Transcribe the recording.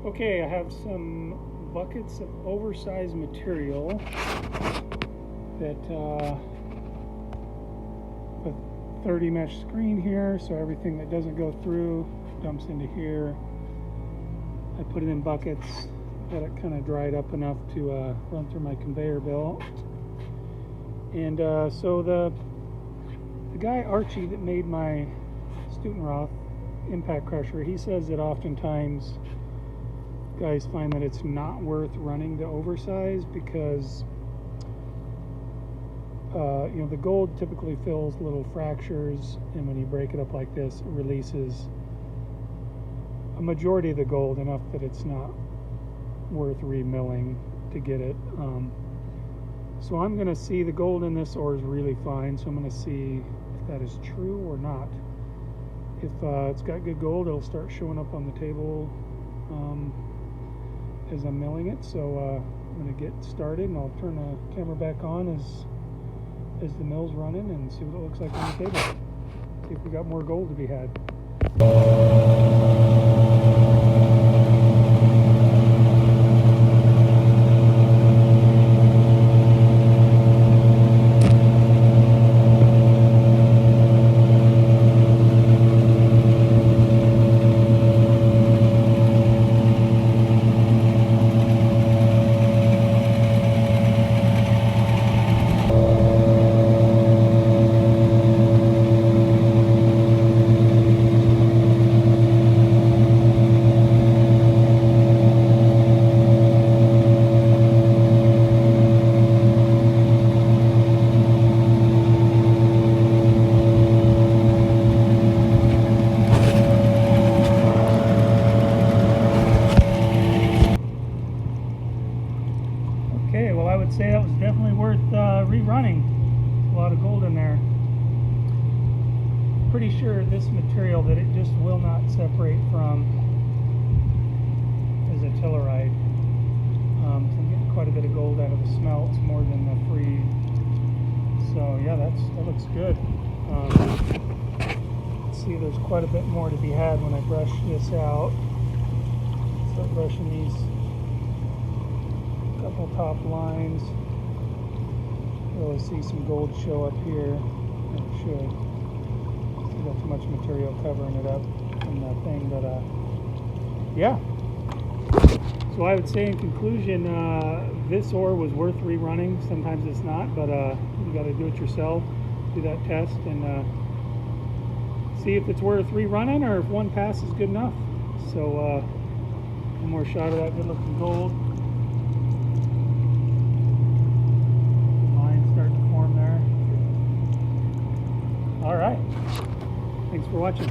Okay, I have some buckets of oversized material that a 30 mesh screen here, so everything that doesn't go through dumps into here. I put it in buckets, got it kind of dried up enough to run through my conveyor belt. And so the guy Archie that made my Stutenroth impact crusher, he says that oftentimes guys find that it's not worth running the oversized because you know, the gold typically fills little fractures, and when you break it up like this, it releases a majority of the gold, enough that it's not worth remilling to get it. So I'm going to see, the gold in this ore is really fine, so I'm going to see if that is true or not. If it's got good gold, it'll start showing up on the table as I'm milling it. So I'm going to get started, and I'll turn the camera back on as the mill's running and see what it looks like on the table. See if we got more gold to be had. Okay, well, I would say that was definitely worth rerunning. A lot of gold in there. Pretty sure this material that it just will not separate from is a tillerite. So I'm getting quite a bit of gold out of the smelts, more than the free. So yeah, that looks good. See, there's quite a bit more to be had when I brush this out. Start brushing these couple top lines. You'll see some gold show up here. It should. Still got too much material covering it up from that thing, but yeah. So I would say in conclusion, this ore was worth rerunning. Sometimes it's not, but you got to do it yourself. Do that test and see if it's worth rerunning, or if one pass is good enough. So one more shot of that good looking gold. All right. Thanks for watching.